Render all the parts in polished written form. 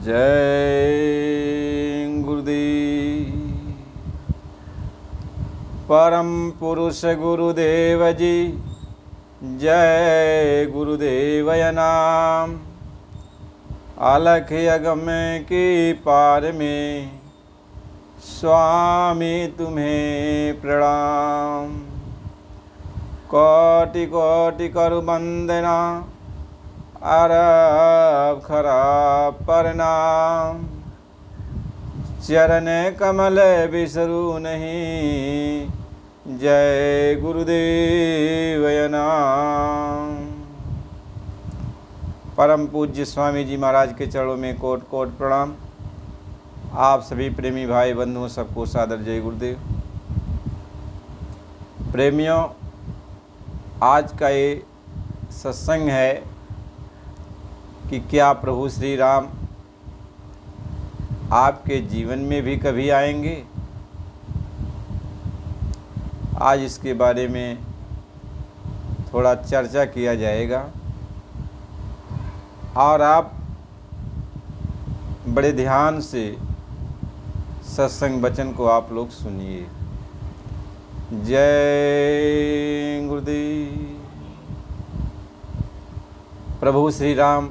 जय गुरुदेव। परम पुरुष गुरुदेव जी, जय गुरुदेवय नाम। अलख अगम की पार में स्वामी तुम्हें प्रणाम। कोटि कोटि करु वंदना, अरब खराब प्रणाम। चरण कमल बिसरू नहीं, जय गुरुदेवय नाम। परम पूज्य स्वामी जी महाराज के चरणों में कोट कोट प्रणाम। आप सभी प्रेमी भाई बंधुओं सबको सादर जय गुरुदेव। प्रेमियों, आज का ये सत्संग है कि क्या प्रभु श्री राम आपके जीवन में भी कभी आएंगे। आज इसके बारे में थोड़ा चर्चा किया जाएगा और आप बड़े ध्यान से सत्संग वचन को आप लोग सुनिए। जय गुरुदेव। प्रभु श्री राम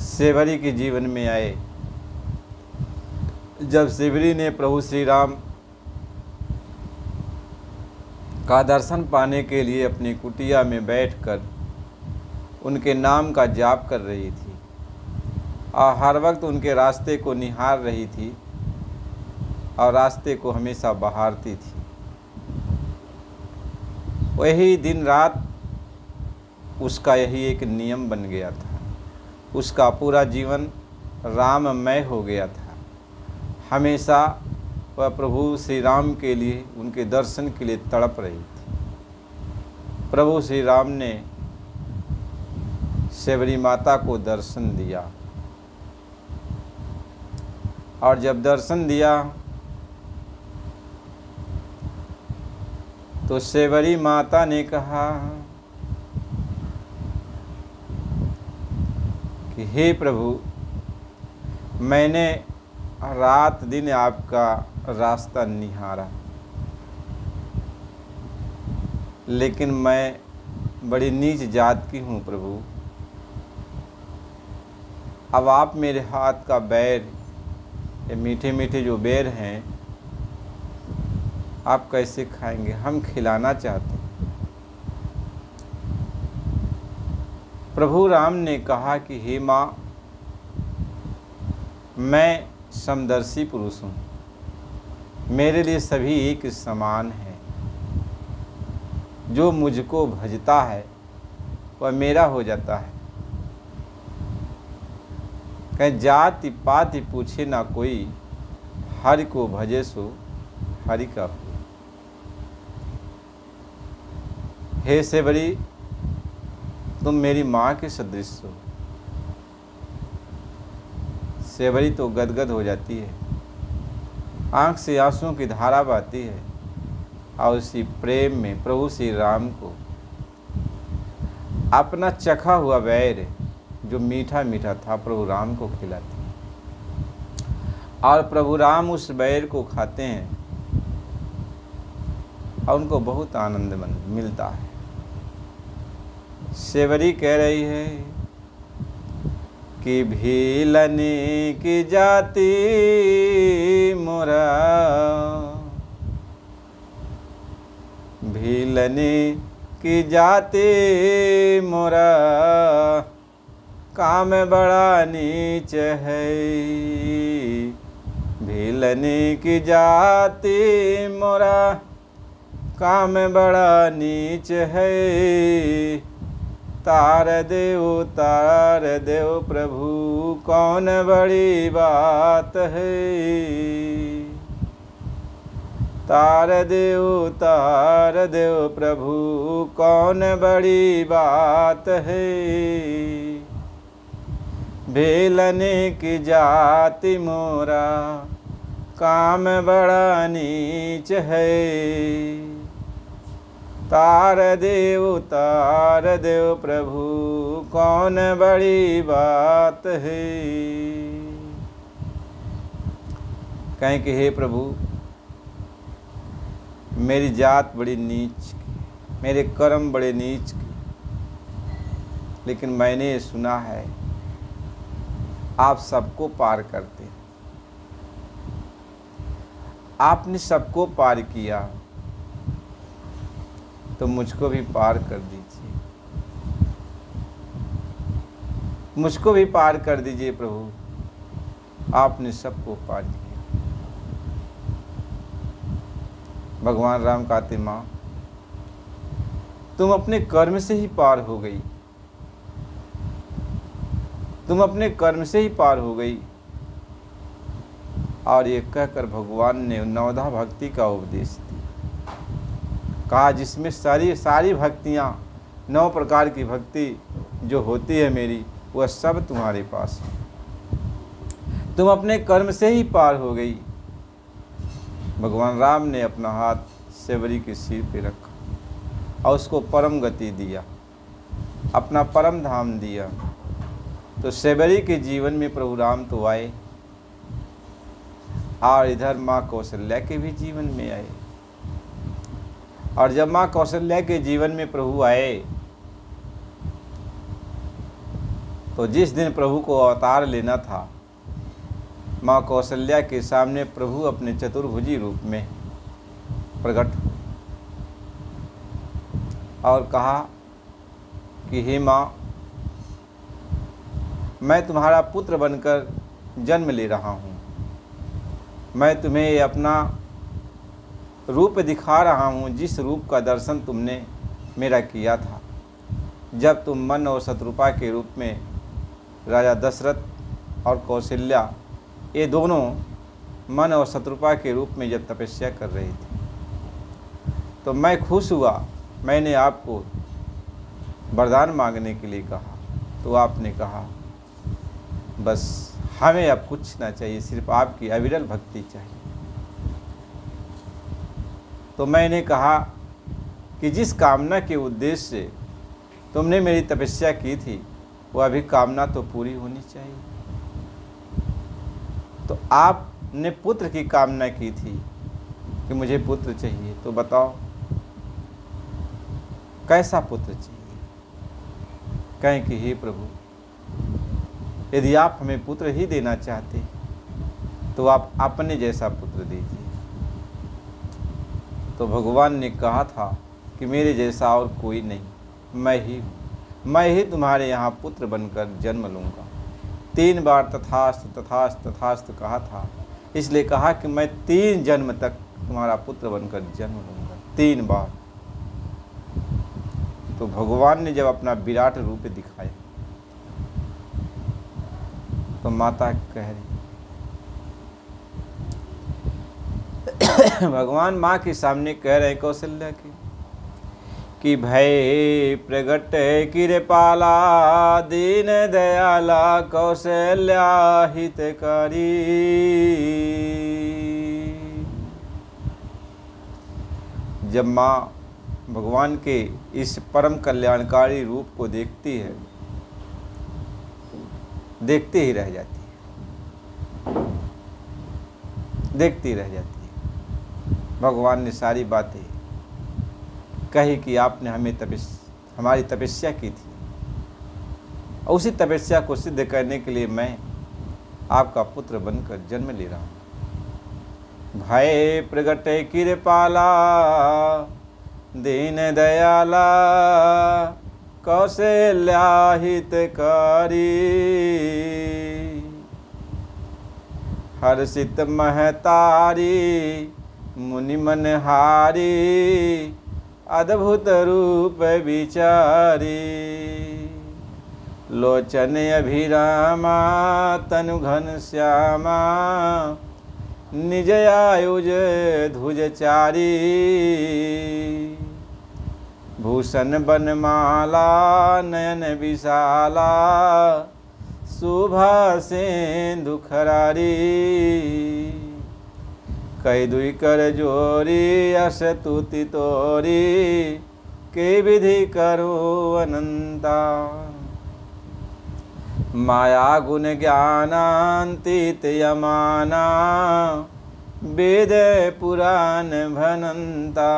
सेवरी के जीवन में आए। जब सेवरी ने प्रभु श्री राम का दर्शन पाने के लिए अपनी कुटिया में बैठकर उनके नाम का जाप कर रही थी और हर वक्त उनके रास्ते को निहार रही थी और रास्ते को हमेशा बहारती थी। वही दिन रात उसका यही एक नियम बन गया था। उसका पूरा जीवन राममय हो गया था। हमेशा वह प्रभु श्री राम के लिए, उनके दर्शन के लिए तड़प रही थी। प्रभु श्री राम ने सेवरी माता को दर्शन दिया और जब दर्शन दिया तो सेवरी माता ने कहा कि हे प्रभु, मैंने रात दिन आपका रास्ता निहारा, लेकिन मैं बड़ी नीच जात की हूँ प्रभु। अब आप मेरे हाथ का बैर, ये मीठे मीठे जो बेर हैं, आप कैसे खाएंगे? हम खिलाना चाहते हैं। प्रभु राम ने कहा कि हे माँ, मैं समदर्शी पुरुष हूँ, मेरे लिए सभी एक समान है। जो मुझको भजता है वह मेरा हो जाता है। कहीं जाति पाति पूछे ना कोई, हरि को भजे सो हरि का हो। हे सेवरी, तुम मेरी माँ के सदृश हो। सेवरी तो गदगद हो जाती है, आँख से आंसुओं की धारा बहती है और उसी प्रेम में प्रभु श्री राम को अपना चखा हुआ बैर जो मीठा मीठा था प्रभु राम को खिलाती है और प्रभु राम उस बैर को खाते हैं और उनको बहुत आनंद मिलता है। सेवरी कह रही है कि भीलनी की जाति मोरा, भीलनी की जाति मोरा, काम बड़ा नीच है। भीलनी की जाति मोरा, काम बड़ा नीच है। तार देव प्रभु, कौन बड़ी बात है। तार देव प्रभु, कौन बड़ी बात है। भेलने की जाति मोरा, काम बड़ा नीच है। तार देव प्रभु, कौन बड़ी बात है। कहें कि हे प्रभु, मेरी जात बड़ी नीच की, मेरे कर्म बड़े नीच की, लेकिन मैंने सुना है आप सबको पार करते हैं। आपने सबको पार किया, तो मुझको भी पार कर दीजिए, मुझको भी पार कर दीजिए प्रभु। आपने सबको पार किया। भगवान राम कहते, माँ तुम अपने कर्म से ही पार हो गई, तुम अपने कर्म से ही पार हो गई। और ये कहकर भगवान ने नवधा भक्ति का उपदेश दिया। कहा जिसमें सारी भक्तियाँ, 9 प्रकार की भक्ति जो होती है मेरी, वह सब तुम्हारे पास है। तुम अपने कर्म से ही पार हो गई। भगवान राम ने अपना हाथ सेवरी के सिर पे रखा और उसको परम गति दिया, अपना परम धाम दिया। तो सेवरी के जीवन में प्रभु राम तो आए, और इधर माँ कौशल्या के भी जीवन में आए। और जब माँ कौशल्या के जीवन में प्रभु आए, तो जिस दिन प्रभु को अवतार लेना था, माँ कौशल्या के सामने प्रभु अपने चतुर्भुजी रूप में प्रकट हुए और कहा कि हे माँ, मैं तुम्हारा पुत्र बनकर जन्म ले रहा हूँ। मैं तुम्हें अपना रूप दिखा रहा हूँ, जिस रूप का दर्शन तुमने मेरा किया था जब तुम मन और शत्रुपा के रूप में राजा दशरथ और कौशल्या, ये दोनों मन और शत्रुपा के रूप में जब तपस्या कर रही थी, तो मैं खुश हुआ। मैंने आपको वरदान मांगने के लिए कहा, तो आपने कहा बस हमें अब कुछ ना चाहिए, सिर्फ आपकी अविरल भक्ति चाहिए। तो मैंने कहा कि जिस कामना के उद्देश्य से तुमने मेरी तपस्या की थी, वह अभी कामना तो पूरी होनी चाहिए। तो आपने पुत्र की कामना की थी कि मुझे पुत्र चाहिए, तो बताओ कैसा पुत्र चाहिए। कहें कि हे प्रभु, यदि आप हमें पुत्र ही देना चाहते तो आप अपने जैसा पुत्र दीजिए। तो भगवान ने कहा था कि मेरे जैसा और कोई नहीं, मैं ही तुम्हारे यहाँ पुत्र बनकर जन्म लूँगा। 3 बार तथास्तु तथास्तु तथास्तु कहा था, इसलिए कहा कि मैं 3 जन्म तक तुम्हारा पुत्र बनकर जन्म लूँगा, 3 बार। तो भगवान ने जब अपना विराट रूप दिखाया, तो माता कह रही, भगवान माँ के सामने कह रहे कौशल्या कि भय प्रगट कृपाला, दीन दयाला, कौशल्या हितकारी। जब माँ भगवान के इस परम कल्याणकारी रूप को देखती है, देखते ही रह जाती है, देखती रह जाती है। भगवान ने सारी बातें कही कि आपने हमारी तपस्या की थी, और उसी तपस्या को सिद्ध करने के लिए मैं आपका पुत्र बनकर जन्म ले रहा हूँ। भय प्रगट कृपाला, दीन दयाला, कौशल्या हितकारी। हर्षित महतारी, मुनि मनहारी, अद्भुत रूप विचारी। लोचन अभिरामा, तनु घन श्यामा, निज आयुज धुजचारी। भूषण बनमाला, नयन विशाला, शोभा सिंधु खरारी। कई दुई कर जोरी, अस तुति तोरी, के विधि करो अनंता। माया गुण ज्ञानांतीत यमाना, वेद पुराण भनंता।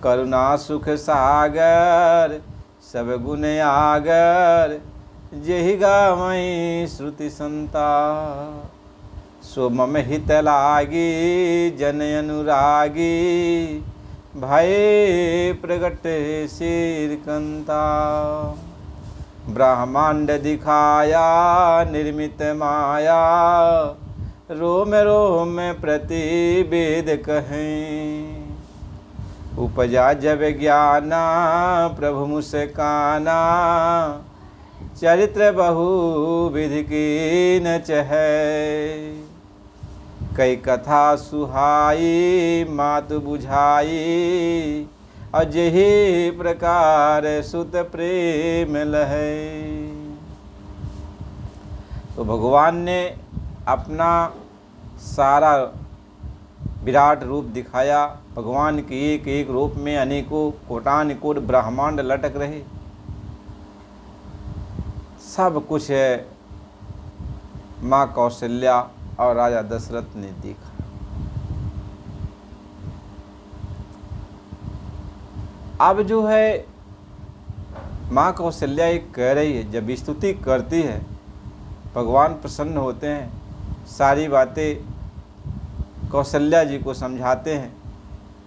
करुणा सुख सागर, सब गुण आगर, जेहि गावई श्रुति संता। सो मम हित लागी, जन अनुरागी, भय प्रगट शीरकंता। ब्रह्मांड दिखाया निर्मित माया, रोम रोम प्रतिवेद कहें। उपजा जब ज्ञाना, प्रभु मुस्काना, चरित्र बहु विधि की न चहै। कई कथा सुहाई, मातु बुझाई, और जेहि प्रकार सुत प्रेम लहै। तो भगवान ने अपना सारा विराट रूप दिखाया। भगवान के एक एक रूप में अनेकों कोटान कोट ब्रह्मांड लटक रहे। सब कुछ है माँ कौशल्या और राजा दशरथ ने देखा। अब जो है माँ कौशल्या एक कह रही है, जब स्तुति करती है भगवान प्रसन्न होते हैं, सारी बातें कौशल्या जी को समझाते हैं।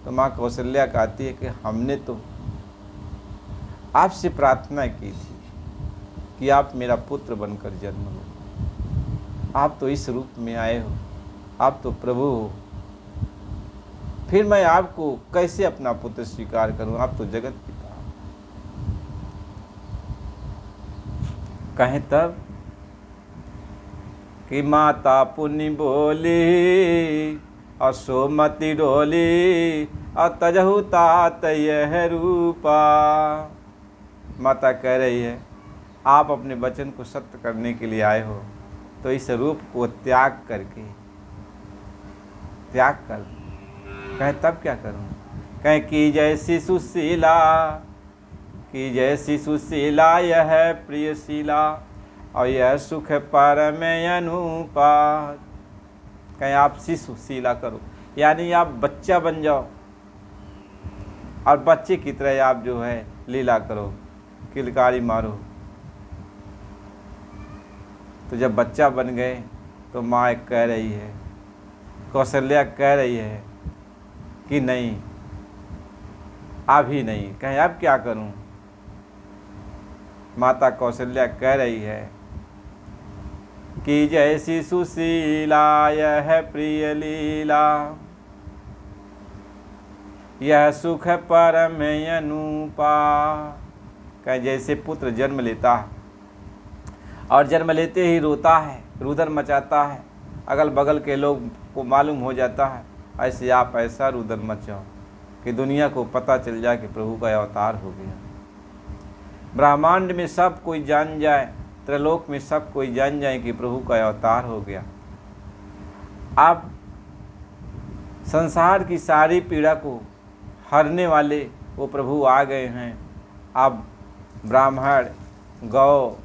तो माँ कौशल्या कहती है कि हमने तो आपसे प्रार्थना की थी कि आप मेरा पुत्र बनकर जन्म लो। आप तो इस रूप में आए हो, आप तो प्रभु हो, फिर मैं आपको कैसे अपना पुत्र स्वीकार करूं? आप तो जगत पिता हो। कहें तब कि माता पुण्य बोली, और सोमति डोली, और तजहु तात यह रूपा। माता कह रही है, आप अपने वचन को सत्य करने के लिए आए हो, तो इस रूप को त्याग कर। कहे तब क्या करूं? कहे कि जैसी सुशीला, कि जैसी सुशीला यह प्रियशीला, और यह सुख परम अनुपा। कहें आप शिशुशीला करो, यानी आप बच्चा बन जाओ और बच्चे की तरह आप जो है लीला करो, किलकारी मारो। तो जब बच्चा बन गए तो माँ कह रही है, कौशल्या कह रही है कि नहीं, अभी नहीं। कहें अब क्या करूं? माता कौशल्या कह रही है कि जैसी सुशीला यह प्रिय लीला, यह सुख परम अनुपा। कहें जैसे पुत्र जन्म लेता है और जन्म लेते ही रोता है, रुदन मचाता है, अगल बगल के लोग को मालूम हो जाता है, ऐसे आप ऐसा रुदन मचाओ कि दुनिया को पता चल जाए कि प्रभु का अवतार हो गया। ब्रह्मांड में सब कोई जान जाए, त्रिलोक में सब कोई जान जाए कि प्रभु का अवतार हो गया। आप संसार की सारी पीड़ा को हरने वाले वो प्रभु आ गए हैं। अब ब्राह्मण, गौ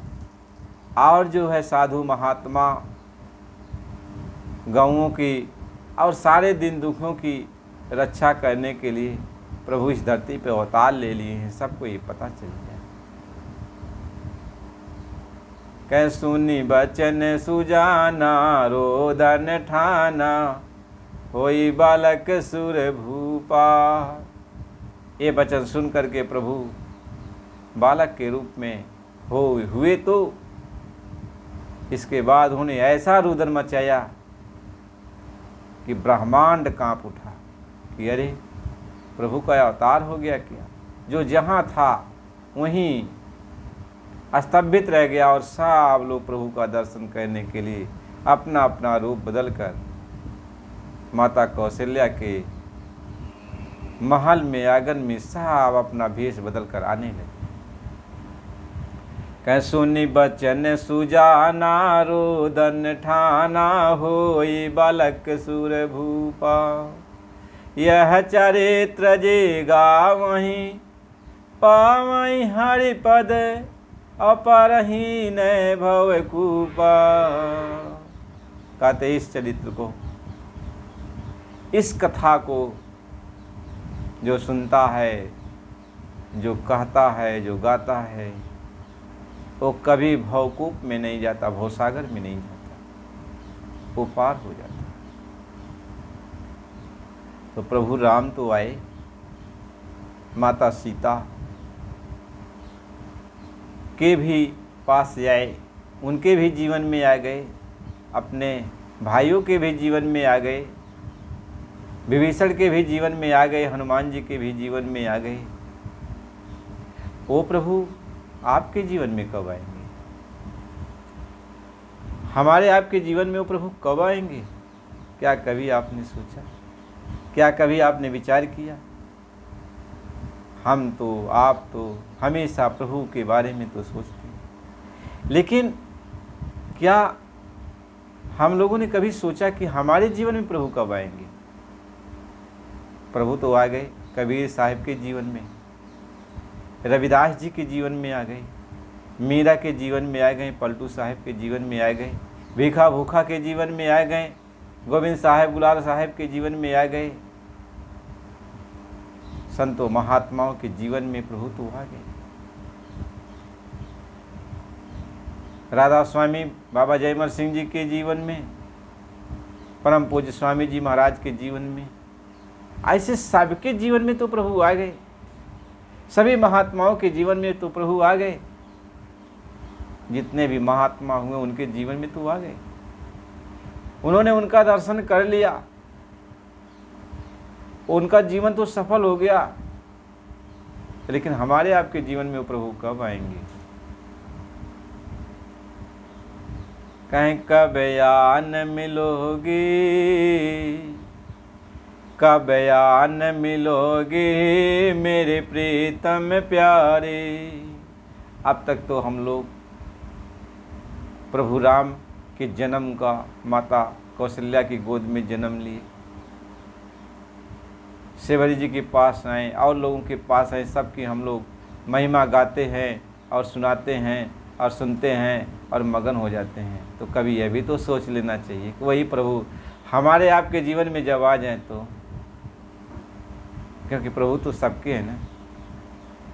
और जो है साधु महात्मा, गौओं की और सारे दिन दुखों की रक्षा करने के लिए प्रभु इस धरती पे अवतार ले लिए हैं। सबको ये पता चल जाए। कह सुनी बचन सुजाना, रोदन ठाना, होई बालक सुर भूपा। ये वचन सुन करके प्रभु बालक के रूप में हुए तो इसके बाद उन्हें ऐसा रुदन मचाया कि ब्रह्मांड कांप उठा कि अरे प्रभु का अवतार हो गया क्या। जो जहाँ था वहीं स्तंभित रह गया और सब लोग प्रभु का दर्शन करने के लिए अपना अपना रूप बदलकर माता कौशल्या के महल में आंगन में सब अपना भेष बदलकर आने लगे। कह सुनी बचन सुजाना, रोदन ठाना, होई बालक सुर भूपा। यह चरित्र जे गावहीं पावहीं हरिपद अपरहीन भव कूपा। कहते इस चरित्र को, इस कथा को जो सुनता है, जो कहता है, जो गाता है, वो कभी भवकूप में नहीं जाता, भवसागर में नहीं जाता, वो पार हो जाता। तो प्रभु राम तो आए, माता सीता के भी पास आए, उनके भी जीवन में आ गए, अपने भाइयों के भी जीवन में आ गए, विभीषण के भी जीवन में आ गए, हनुमान जी के भी जीवन में आ गए। वो प्रभु आपके जीवन में कब आएंगे? हमारे आपके जीवन में वो प्रभु कब आएंगे? क्या कभी आपने सोचा? क्या कभी आपने विचार किया? हम तो, आप तो हमेशा प्रभु के बारे में तो सोचते हैं, लेकिन क्या हम लोगों ने कभी सोचा कि हमारे जीवन में प्रभु कब आएंगे? प्रभु तो आ गए, कबीर साहिब के जीवन में, रविदास जी के जीवन में आ गए, मीरा के जीवन में आ गए, पलटू साहिब के जीवन में आ गए, भीखा भूखा के जीवन में आ गए, गोविंद साहिब गुलाल साहिब के जीवन में आ गए। संतों महात्माओं के जीवन में प्रभु तो आ गए। राधा स्वामी बाबा जयमल सिंह जी के जीवन में, परम पूज्य स्वामी जी महाराज के जीवन में, ऐसे सबके जीवन में तो प्रभु आ गए। सभी महात्माओं के जीवन में तो प्रभु आ गए। जितने भी महात्मा हुए उनके जीवन में तो आ गए, उन्होंने उनका दर्शन कर लिया, उनका जीवन तो सफल हो गया। लेकिन हमारे आपके जीवन में वो प्रभु कब आएंगे? कहीं कब यान मिलोगे, कब यान मिलोगे मेरे प्रीतम प्यारे। अब तक तो हम लोग प्रभु राम के जन्म का माता कौशल्या की गोद में जन्म लिए, सेवरी जी के पास आए और लोगों के पास आए, सबकी हम लोग महिमा गाते हैं और सुनाते हैं और सुनते हैं और मगन हो जाते हैं। तो कभी यह भी तो सोच लेना चाहिए कि वही प्रभु हमारे आपके जीवन में जब आ जाएं तो, क्योंकि प्रभु तो सबके हैं ना।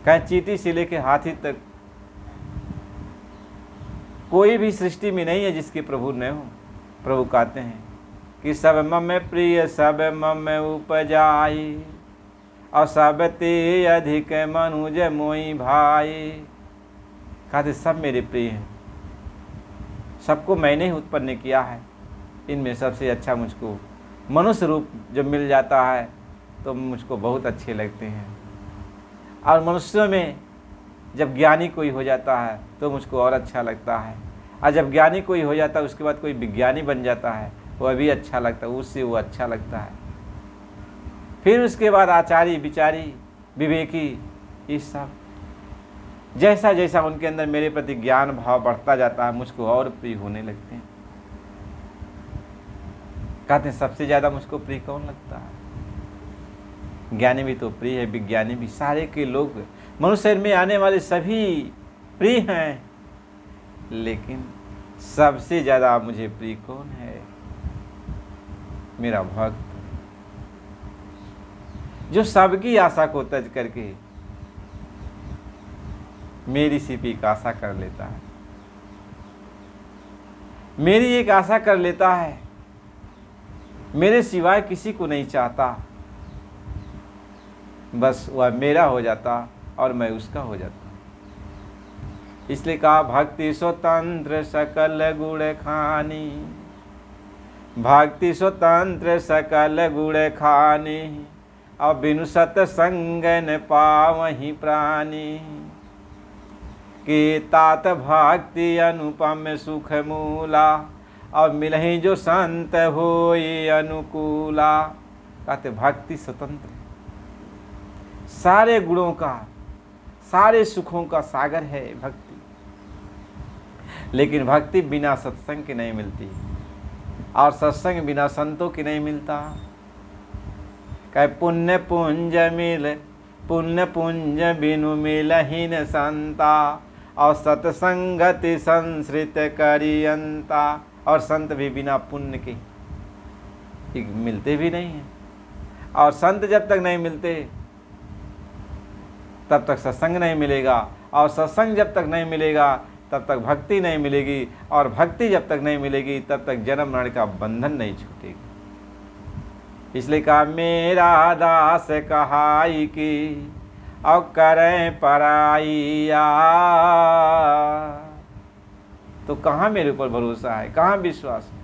कहीं चींटी से लेके हाथी तक कोई भी सृष्टि में नहीं है जिसके प्रभु न हो। प्रभु कहते हैं कि सब मम प्रिय सब मम उपजाई, और सब ते अधिक मनुज मोई भाई। कहते सब मेरे प्रिय हैं, सबको मैंने ही उत्पन्न किया है। इनमें सबसे अच्छा मुझको मनुष्य रूप जब मिल जाता है तो मुझको बहुत अच्छे लगते हैं। और मनुष्यों में जब ज्ञानी कोई हो जाता है तो मुझको और अच्छा लगता है। और जब ज्ञानी कोई हो जाता है उसके बाद कोई विज्ञानी बन जाता है, वह भी अच्छा लगता है, उससे वो अच्छा लगता है। फिर उसके बाद आचारी विचारी विवेकी, ये सब जैसा जैसा उनके अंदर मेरे प्रति ज्ञान भाव बढ़ता जाता है मुझको और प्रिय होने लगते हैं। कहते हैं सबसे ज़्यादा मुझको प्रिय कौन लगता है? ज्ञानी भी तो प्रिय है, विज्ञानी भी, सारे के लोग मनुष्य में आने वाले सभी प्रिय हैं। लेकिन सबसे ज़्यादा मुझे प्रिय कौन है? मेरा भक्त, जो सबकी आशा को तज करके मेरी सिर्फ एक आशा कर लेता है, मेरी एक आशा कर लेता है, मेरे सिवाय किसी को नहीं चाहता, बस वह मेरा हो जाता और मैं उसका हो जाता। इसलिए कहा भक्ति स्वतंत्र सकल गुण खानी, भक्ति स्वतंत्र सकल गुण खानी, और बिनु सत्संग न पावहि प्राणी। के तात भक्ति अनुपम सुख मूला, और मिलहि जो संत होई अनुकूला। कहते भक्ति स्वतंत्र, सारे गुणों का, सारे सुखों का सागर है भक्ति। लेकिन भक्ति बिना सत्संग के नहीं मिलती, और सत्संग बिना संतों के नहीं मिलता। कह पुण्य पुंज बिनु मिलहीन संता, और सत्संगति संसृत करियंता। और संत भी बिना पुण्य के मिलते भी नहीं हैं, और संत जब तक नहीं मिलते तब तक सत्संग नहीं मिलेगा, और सत्संग जब तक नहीं मिलेगा तब तक भक्ति नहीं मिलेगी, और भक्ति जब तक नहीं मिलेगी तब तक जन्म मरण का बंधन नहीं छूटेगा। इसलिए कहा मेरा दास कहाई की, और करें पराइया। तो कहाँ मेरे ऊपर भरोसा है, कहाँ विश्वास है?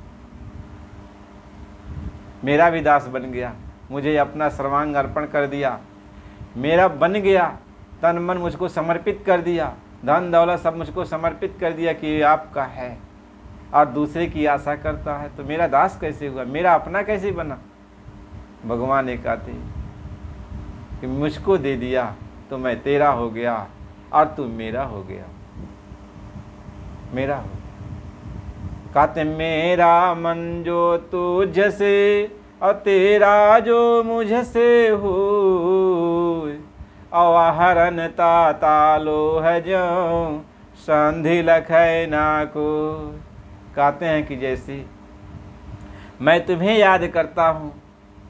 मेरा भी दास बन गया, मुझे अपना सर्वांग अर्पण कर दिया, मेरा बन गया, तन मन मुझको समर्पित कर दिया, धन दौलत सब मुझको समर्पित कर दिया कि ये आपका है, और दूसरे की आशा करता है, तो मेरा दास कैसे हुआ, मेरा अपना कैसे बना? भगवान एक आते कि मुझको दे दिया तो मैं तेरा हो गया, और तू मेरा हो गया, मेरा हो गया। कहते मेरा मन जो तुझसे, और तेरा जो मुझसे हो, अवहरन तालो है जो संधि लखै ना को। कहते हैं कि जैसे मैं तुम्हें याद करता हूँ,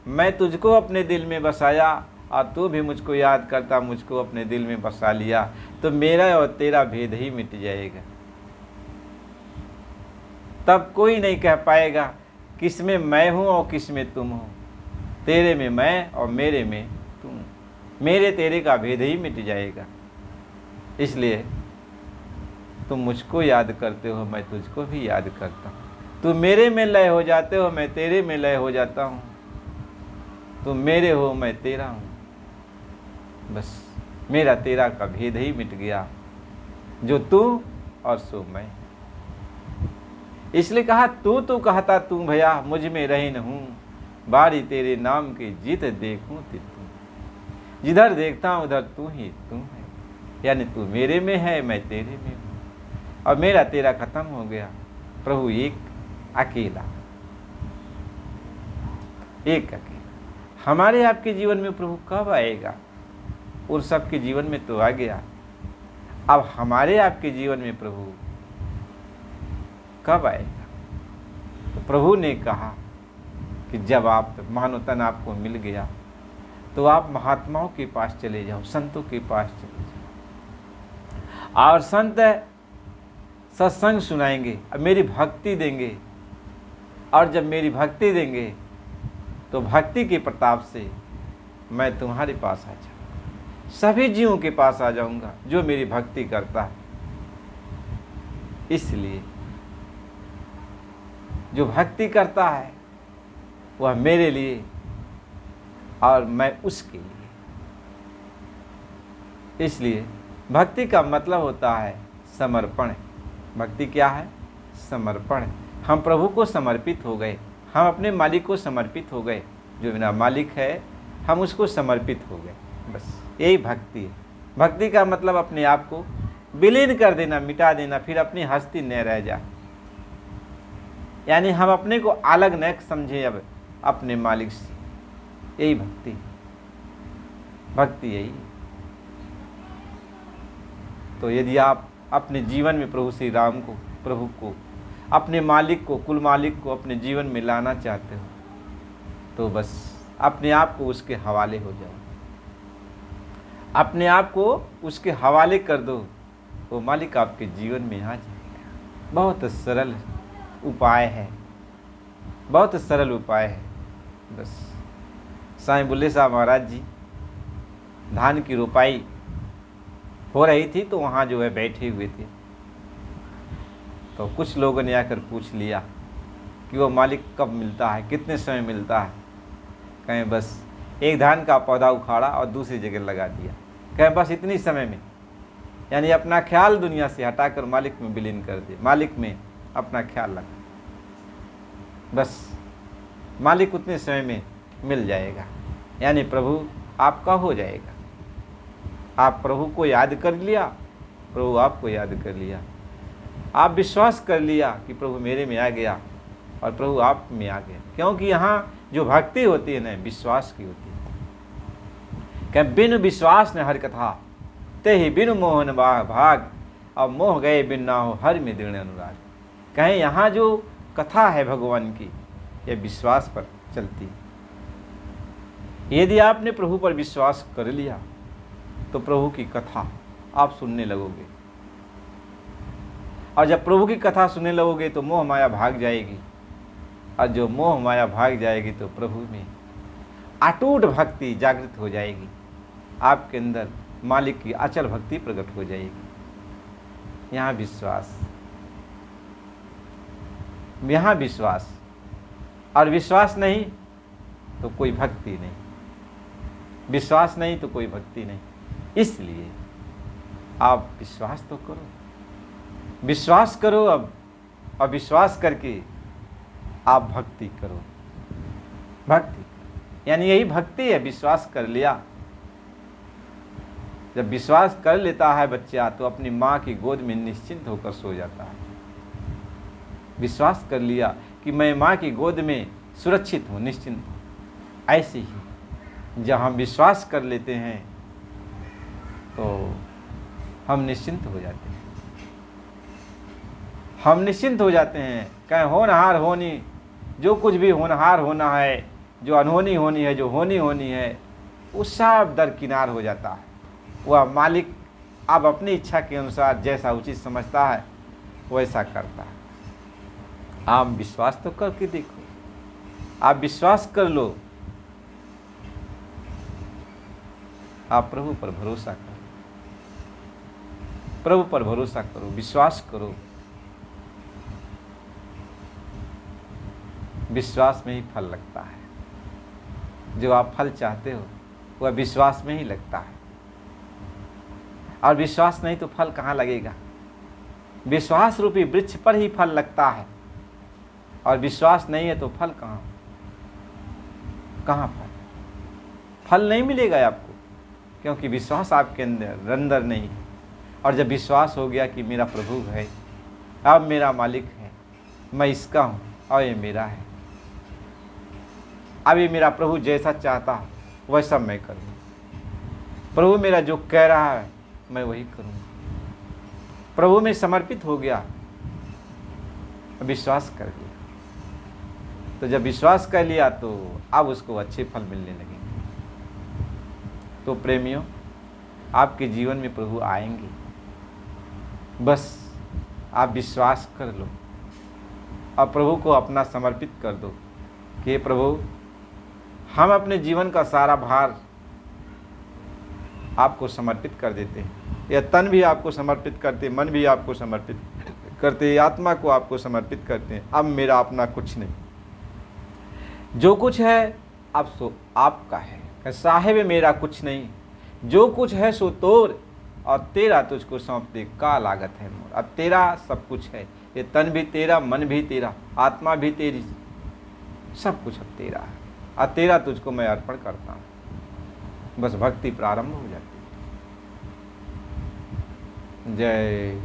मैं तुझको अपने दिल में बसाया, और तू भी मुझको याद करता, मुझको अपने दिल में बसा लिया, तो मेरा और तेरा भेद ही मिट जाएगा। तब कोई नहीं कह पाएगा किस में मैं हूँ और किस में तुम हो, तेरे में मैं और मेरे में तुम, मेरे तेरे का भेद ही मिट जाएगा। इसलिए तुम मुझको याद करते हो, मैं तुझको भी याद करता हूँ। तुम मेरे में लय हो जाते हो, मैं तेरे में लय हो जाता हूँ। तुम मेरे हो, मैं तेरा हूँ। बस मेरा तेरा का भेद ही मिट गया, जो तू और सो मैं। इसलिए कहा तू तो कहता तू भया, मुझ में रही न हूँ, बारी तेरे नाम के जित देखूं ते तू। जिधर देखता हूँ उधर तू ही तू है, यानी तू मेरे में है, मैं तेरे में हूँ, और मेरा तेरा खत्म हो गया। प्रभु एक अकेला, एक अकेला। हमारे आपके जीवन में प्रभु कब आएगा? उन सब के जीवन में तो आ गया, अब हमारे आपके जीवन में प्रभु कब आएगा? तो प्रभु ने कहा कि जब आप मानो तन आपको मिल गया तो आप महात्माओं के पास चले जाओ, संतों के पास चले जाओ, और संत सत्संग सुनाएंगे, अब मेरी भक्ति देंगे, और जब मेरी भक्ति देंगे तो भक्ति के प्रताप से मैं तुम्हारे पास आ जाऊंगा, सभी जीवों के पास आ जाऊंगा जो मेरी भक्ति करता है। इसलिए जो भक्ति करता है वह मेरे लिए और मैं उसके लिए। इसलिए भक्ति का मतलब होता है समर्पण। भक्ति क्या है? समर्पण। हम प्रभु को समर्पित हो गए, हम अपने मालिक को समर्पित हो गए, जो मेरा मालिक है हम उसको समर्पित हो गए, बस यही भक्ति है। भक्ति का मतलब अपने आप को विलीन कर देना, मिटा देना, फिर अपनी हस्ती न रह जाए, यानी हम अपने को अलग न समझे अब अपने मालिक से। यही भक्ति, भक्ति यही। तो यदि आप अपने जीवन में प्रभु श्री राम को, प्रभु को, अपने मालिक को, कुल मालिक को अपने जीवन में लाना चाहते हो तो बस अपने आप को उसके हवाले हो जाओ, अपने आप को उसके हवाले कर दो, वो मालिक आपके जीवन में आ जाएगा। बहुत सरल उपाय है, बहुत सरल उपाय है। बस साईं बुल्ले साहब महाराज जी धान की रोपाई हो रही थी तो वहाँ जो है बैठे हुए थे, तो कुछ लोगों ने आकर पूछ लिया कि वो मालिक कब मिलता है, कितने समय मिलता है। कहें बस एक धान का पौधा उखाड़ा और दूसरी जगह लगा दिया, कहें बस इतनी समय में, यानी अपना ख्याल दुनिया से हटाकर मालिक में विलीन कर दे, मालिक में अपना ख्याल लगा, बस मालिक उतने समय में मिल जाएगा, यानी प्रभु आपका हो जाएगा। आप प्रभु को याद कर लिया, प्रभु आपको याद कर लिया, आप विश्वास कर लिया कि प्रभु मेरे में आ गया और प्रभु आप में आ गया। क्योंकि यहाँ जो भक्ति होती है ना, विश्वास की होती है। कि बिनु विश्वास न हर कथा, ते ही बिनु मोहन भाग, अब मोह गए बिन ना हो हर में दृढ़ अनुराग। कहें यहाँ जो कथा है भगवान की, यह विश्वास पर चलती है। यदि आपने प्रभु पर विश्वास कर लिया तो प्रभु की कथा आप सुनने लगोगे, और जब प्रभु की कथा सुनने लगोगे तो मोह माया भाग जाएगी, और जो मोह माया भाग जाएगी तो प्रभु में अटूट भक्ति जागृत हो जाएगी, आपके अंदर मालिक की अचल भक्ति प्रकट हो जाएगी। यहाँ विश्वास, यहाँ विश्वास, और विश्वास नहीं तो कोई भक्ति नहीं, विश्वास नहीं तो कोई भक्ति नहीं। इसलिए आप विश्वास तो करो, विश्वास करो अब, और विश्वास करके आप भक्ति करो। भक्ति यानी यही भक्ति है, विश्वास कर लिया। जब विश्वास कर लेता है बच्चा तो अपनी माँ की गोद में निश्चिंत होकर सो जाता है। विश्वास कर लिया कि मैं माँ की गोद में सुरक्षित हूँ, निश्चिंत हूँ। ऐसे ही जब हम विश्वास कर लेते हैं तो हम निश्चिंत हो जाते हैं, हम निश्चिंत हो जाते हैं। कहें होनहार होनी, जो कुछ भी होनहार होना है, जो अनहोनी होनी है, जो होनी होनी है, वो सब दरकिनार हो जाता है। वह मालिक अब अपनी इच्छा के अनुसार जैसा उचित समझता है वैसा करता है। आप विश्वास तो करके देखो, आप विश्वास कर लो, आप प्रभु पर भरोसा करो, प्रभु पर भरोसा करो, विश्वास करो। विश्वास में ही फल लगता है। जो आप फल चाहते हो वह विश्वास में ही लगता है, और विश्वास नहीं तो फल कहाँ लगेगा। विश्वास रूपी वृक्ष पर ही फल लगता है, और विश्वास नहीं है तो फल कहाँ, कहाँ फल नहीं मिलेगा आपको, क्योंकि विश्वास आपके अंदर नहीं है। और जब विश्वास हो गया कि मेरा प्रभु है, अब मेरा मालिक है, मैं इसका हूँ और ये मेरा है, अब ये मेरा प्रभु जैसा चाहता है वैसा मैं करूँ, प्रभु मेरा जो कह रहा है मैं वही करूँ, प्रभु में समर्पित हो गया, विश्वास कर लिया। तो जब विश्वास कर लिया तो अब उसको अच्छे फल मिलने लगेंगे। तो प्रेमियों, आपके जीवन में प्रभु आएंगे, बस आप विश्वास कर लो और प्रभु को अपना समर्पित कर दो कि हे प्रभु, हम अपने जीवन का सारा भार आपको समर्पित कर देते हैं। यह तन भी आपको समर्पित करते, मन भी आपको समर्पित करते, आत्मा को आपको समर्पित करते हैं। अब मेरा अपना कुछ नहीं, जो कुछ है अब सो आपका है। साहिब मेरा कुछ नहीं, जो कुछ है सो तोर, और तेरा तुझको सौंप दे का लागत है मोर। अब तेरा सब कुछ है, ये तन भी तेरा, मन भी तेरा, आत्मा भी तेरी, सब कुछ अब तेरा है, और तेरा तुझको मैं अर्पण करता हूँ। बस भक्ति प्रारंभ हो जाती है। जय